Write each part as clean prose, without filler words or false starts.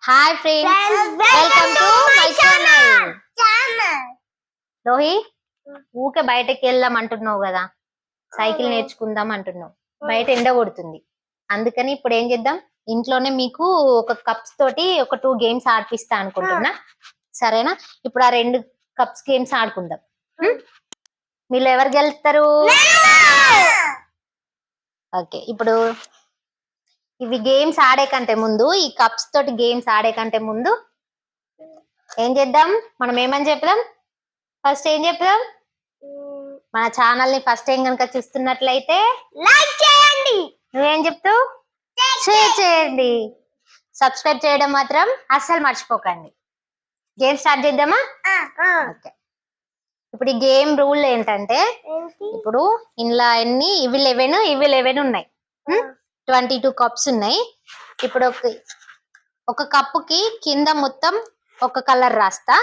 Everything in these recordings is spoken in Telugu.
Hi friends, welcome to my channel. Lohi, ఊకే బయటకి వెళ్దాం అంటున్నావు కదా, సైకిల్ నేర్చుకుందాం అంటున్నావు. బయట ఎండ కొడుతుంది, అందుకని ఇప్పుడు ఏం చేద్దాం, ఇంట్లోనే మీకు ఒక కప్స్ తోటి ఒక 2 గేమ్స్ ఆడిపిస్తా అనుకుంటున్నా. సరేనా? ఇప్పుడు ఆ 2 కప్స్ గేమ్స్ ఆడుకుందాం. మీరు ఎవరు గెలుస్తారు? ఓకే, ఇప్పుడు ఇవి గేమ్స్ ఆడే కంటే ముందు, ఈ కప్స్ తోటి గేమ్స్ ఆడే కంటే ముందు ఏం చేద్దాం, మనం ఏమని చెప్దాం? ఫస్ట్ ఏం చెప్దాం? మన ఛానల్ ని ఫస్ట్ టైం కనుక చూస్తున్నట్లయితే లైక్ చేయండి. నువ్వేం చెప్తావు? షేర్ చేయండి. సబ్స్క్రైబ్ చేయడం మాత్రం అస్సలు మర్చిపోకండి. గేమ్ స్టార్ట్ చేద్దామా? ఓకే, ఇప్పుడు ఈ గేమ్ రూల్ ఏంటంటే, ఇప్పుడు ఇందులో ఇవి 11 ఉన్నాయి. 22 కప్స్ ఉన్నాయి. ఇప్పుడు ఒక కప్పుకి కింద మొత్తం ఒక కలర్ రాస్తా,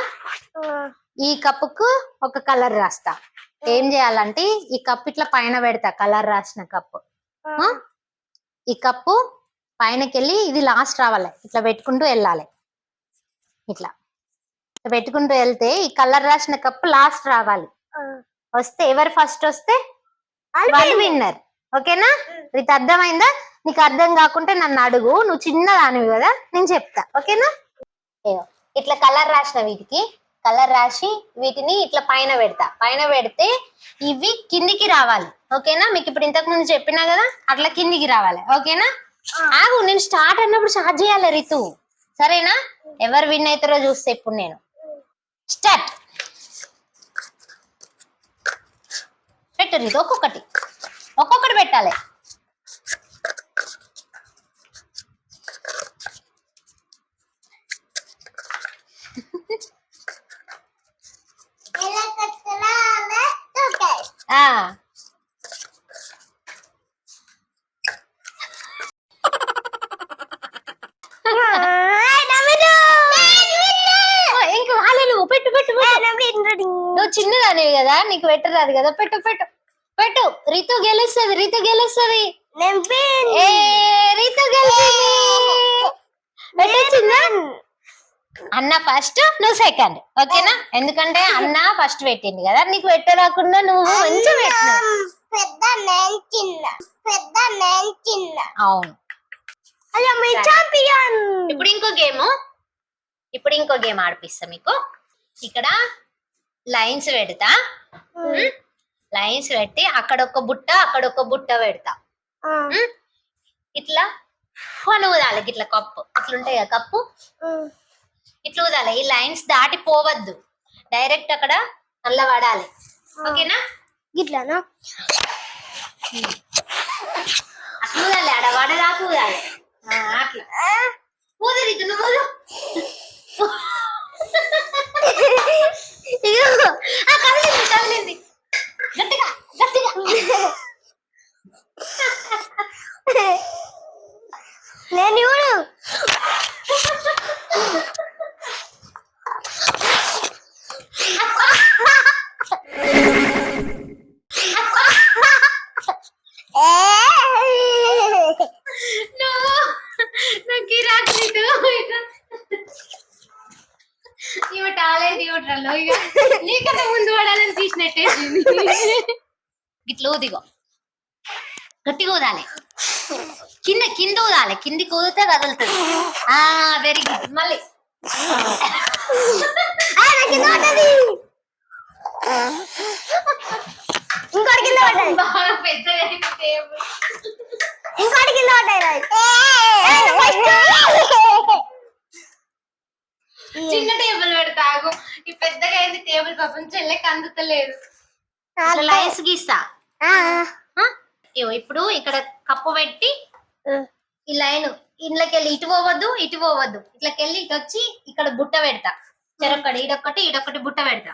ఈ కప్పుకు ఒక కలర్ రాస్తా. ఏం చేయాలంటే, ఈ కప్పు ఇట్లా పైన పెడతా, కలర్ రాసిన కప్పు. ఈ కప్పు పైనకెళ్ళి ఇది లాస్ట్ రావాలి, ఇట్లా పెట్టుకుంటూ వెళ్ళాలి. ఇట్లా పెట్టుకుంటూ వెళ్తే ఈ కలర్ రాసిన కప్పు లాస్ట్ రావాలి. వస్తే ఎవరు ఫస్ట్ వస్తే వాళ్ళు విన్నర్. ఓకేనా? ఇది అర్థమైందా? నీకు అర్థం కాకుంటే నన్ను అడుగు, నువ్వు చిన్నదానివి కదా, నేను చెప్తా. ఓకేనా? ఇట్లా కలర్ రాసిన వీటికి కలర్ రాసి వీటిని ఇట్లా పైన పెడతా. పైన పెడితే ఇవి కిందికి రావాలి. ఓకేనా? మీకు ఇప్పుడు ఇంతకు ముందు చెప్పినా కదా, అట్లా కిందికి రావాలి. ఓకేనా? ఆగు, నేను స్టార్ట్ అన్నప్పుడు స్టార్ట్ చేయాలి రితు. సరేనా? ఎవరు విన్ అవుతారో చూస్తే ఇప్పుడు నేను స్టార్ట్. పెట్టు రితు, ఒక్కొక్కటి పెట్టాలి. ఇంక రాలేదు, పెట్టు. నువ్వు చిన్నదానివి కదా, నీకు పెట్టరాదు కదా. పెట్టు. రితు గెలుస్తుంది. రితు గెలిచింది. పెట్టొచ్చిందా? అన్న ఫస్ట్, నువ్వు సెకండ్. ఓకేనా? ఎందుకంటే అన్న ఫస్ట్ పెట్టింది కదా, నీకు పెట్టరాకుండా నువ్వు మంచిగా పెట్టినావు. అవును. ఇప్పుడు ఇంకో గేమ్ ఆడిపిస్తా మీకు. ఇక్కడ లైన్స్ పెడతా. లైన్స్ పెట్టి అక్కడొక బుట్ట పెడతా. ఇట్లా ఊదాలి. ఇట్లా కప్పు ఇట్లుంటాయి కదా, కప్పు ఇట్లా ఊదాలి. ఈ లైన్స్ దాటిపోవద్దు, డైరెక్ట్ అక్కడ నల్ల పడాలి. ఓకేనా? ఇట్లానా? అట్లా ఊదాలి, ఆడ వడదాకా ఊదాలి. అట్లా ఊదరిద్దు, నువ్వు ఊదు. కదిలింది గట్టిగా. నేను ఇవి టాలెంట్ ఇవ్వట్రలో, ఇక నీకన్నా ముందు పడాలని తీసినట్టే. ఇట్లా ఊదిగో, గట్టిగా ఊదాలి. కింద ఊదాలి, కిందికి ఊదితే కదులుతుంది. Very good. మళ్ళీ ఇంకోటి కింద పడ్డాయి. బాగా పెద్దగా ఇంకోటి కింద పడ్డాయి. చిన్న టేబుల్ పెడతాగు. ఈ పెద్దగా అయింది టేబుల్, పాపం చెల్లెకి అందుతలేదు. లైన్స్ గీస్తా. ఇప్పుడు ఇక్కడ కప్పు పెట్టి ఈ లైన్ ఇంట్లోకెళ్ళి ఇటు పోవద్దు, ఇట్లకెళ్ళి ఇటు వచ్చి ఇక్కడ బుట్ట పెడతా. చెరొక్కటి ఈడొక్కటి బుట్ట పెడతా.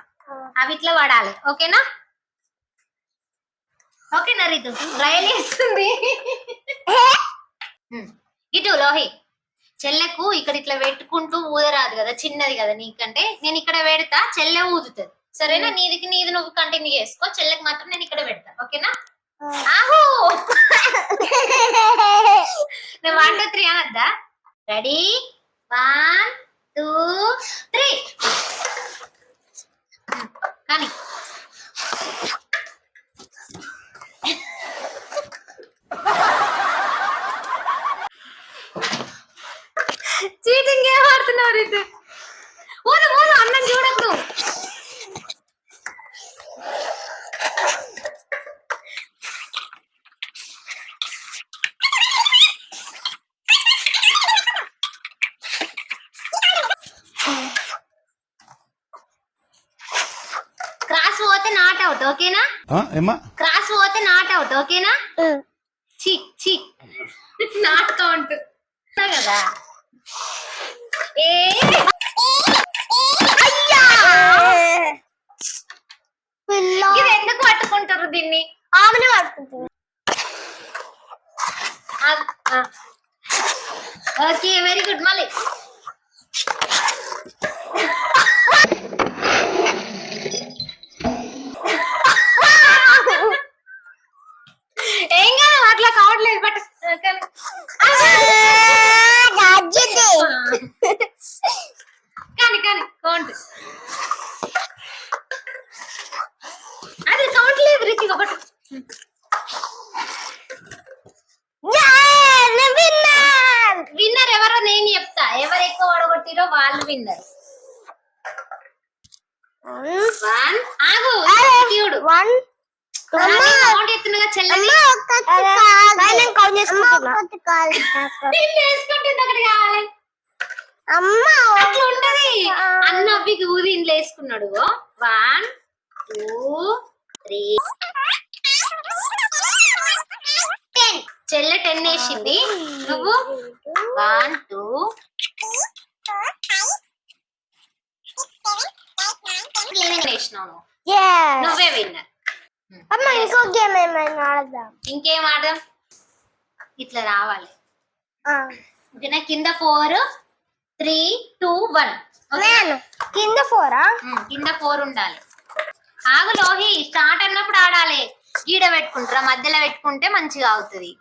అవి ఇట్లా పడాలి. ఓకేనా? ఓకేనా రితు? రైలు వేస్తుంది. ఇటు లోహి, చెల్లెకు ఇక్కడ ఇట్లా పెట్టుకుంటూ ఊదరాదు కదా, చిన్నది కదా నీకంటే. నేను ఇక్కడ పెడతా, చెల్లె ఊదుతుంది. సరేనా? నీది నువ్వు కంటిన్యూ చేసుకో. చెల్లెకి మాత్రం నేను ఇక్కడ పెడతా. ఓకేనా? ఆహో, నేను 1 2 3 అనద్దా? రెడీ? 1 2 3 కానీ చీటింగ్ ఏం ఆడుతున్నారు ఇది ఓదు ఓదు అన్నం చూడకు క్రాస్ పోతే నాట్ అవుట్ ఓకేనా క్రాస్ పోతే నాట్ అవుట్ ఓకేనా చి చి నాట్ కౌంట్ కదా ఏ ఇది ఎందుకు పట్టుకుంటారు దీన్ని ఆమెనే పట్టుకుంటారు ఓకే వెరీ గుడ్ మళ్ళీ ఏం కాదు అట్లా కావట్లేదు బట్ కానీ కానీ కౌంట్ అది కౌంట్ లేదు రిచి ఒకటి విన్నర్ ఎవరో నేను చెప్తా ఎవరు ఎక్కువ ఓడగొట్టిరో వాళ్ళు విన్నర్ ఆగు చూడు కౌంట్ ఎత్తునగా చెల్లని అట్లా ఉంటది అన్న అవ్వికి ఊది ఇంట్లో వేసుకున్నాడు 1 2 3 10 చెల్లె 10 వేసింది నువ్వు 1 2 11 వేసినావు నువ్వే విన్నర్ అమ్మ ఇంకో గేమ్ ఏమైనా ఆడదాం ఇంకేం ఆడదాం ఇట్లా రావాలి ఓకేనా కింద 4 3 2 1 నేను కింద 4 కింద 4 ఉండాలి ఆగు లోహి స్టార్ట్ అన్నప్పుడు ఆడాలి గీడ పెట్టుకుంటారా మధ్యలో పెట్టుకుంటే మంచిగా అవుతుంది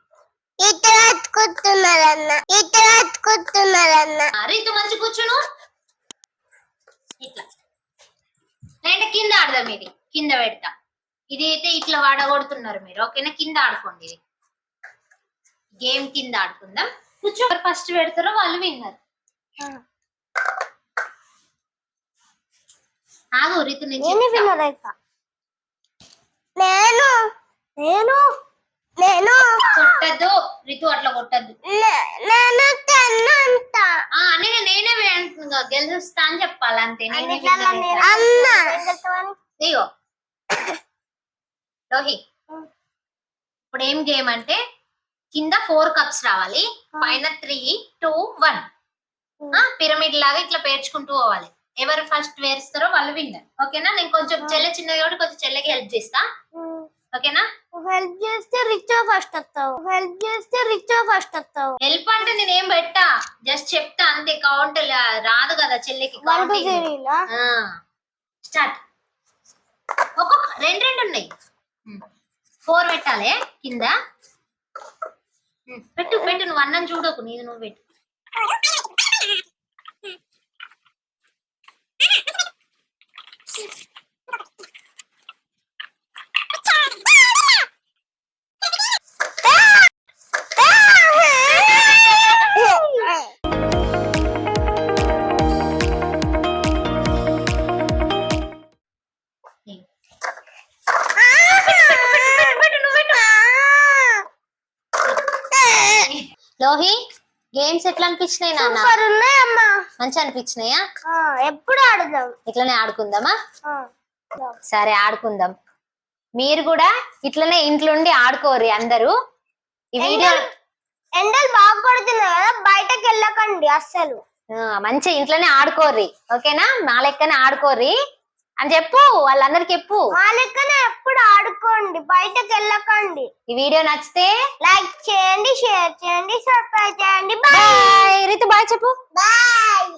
రీతు మంచి కూర్చును ఇట్లా లేదంటే కింద ఆడదాం ఇది కింద పెడతా ఇది అయితే ఇట్లా వాడగొడుతున్నారు మీరు ఓకేనా కింద ఆడుకోండి ఇది గేమ్ కింద ఆడుకుందాం కూర్చో ఫస్ట్ పెడతారో వాళ్ళు విన్నారు ఆగు రీతు నేను నేను నేను కొట్టద్దు రితు అట్లా కొట్టద్దు నేనే గెలుస్తా అని చెప్పాలి అంతే నేనే అయ్యో లోహి ఇప్పుడు ఏం గేమ్ అంటే కింద 4 కప్స్ రావాలి పైన 3 2 1 పిరమిడ్ లాగా ఇట్లా పేర్చుకుంటూ పోవాలి ఎవరు ఫస్ట్ వేస్తారో వాళ్ళు విన్నర్ ఓకేనా నేను కొంచెం చెల్లె చిన్నది కాబట్టి కొంచెం చెల్లెకి హెల్ప్ చేస్తా ఓకేనా హెల్ప్ చేస్తే రిచ్ ఫస్ట్ వస్తావు హెల్ప్ అంటే నేను ఏం పెట్టా జస్ట్ చెప్తా అంతే కౌంట్ రాదు కదా చెల్లెకి స్టార్ట్ ఒక్కొక్క రెండు ఉన్నాయి 4 పెట్టాలి కింద పెట్టు పెట్టు నువ్వు అన్నం చూడకు నీది నువ్వు పెట్టు లోహి గేమ్స్ ఎట్లా అనిపించినాయి నాన్న మంచి అనిపించినాయా ఎప్పుడు ఆడదాం ఇట్లనే ఆడుకుందామా సరే ఆడుకుందాం మీరు కూడా ఇట్లనే ఇంట్లోండి ఆడుకోరు అందరూ ఈ వీడియో ఎండలు బాగా కొడుతున్నాయి కదా బయటకు వెళ్ళకండి అస్సలు మంచి ఇంట్లోనే ఆడుకోర్రి ఓకేనా మా లెక్కనే ఆడుకోర్రి అని చెప్పు వాళ్ళందరికి చెప్పు మా లెక్కనే ఎప్పుడు ఆడుకోండి బయటకు వెళ్ళకండి ఈ వీడియో నచ్చితే లైక్ చేయండి షేర్ చేయండి సబ్స్క్రైబ్ చేయండి బాయ్ రితు బాయ్ చెప్పు బాయ్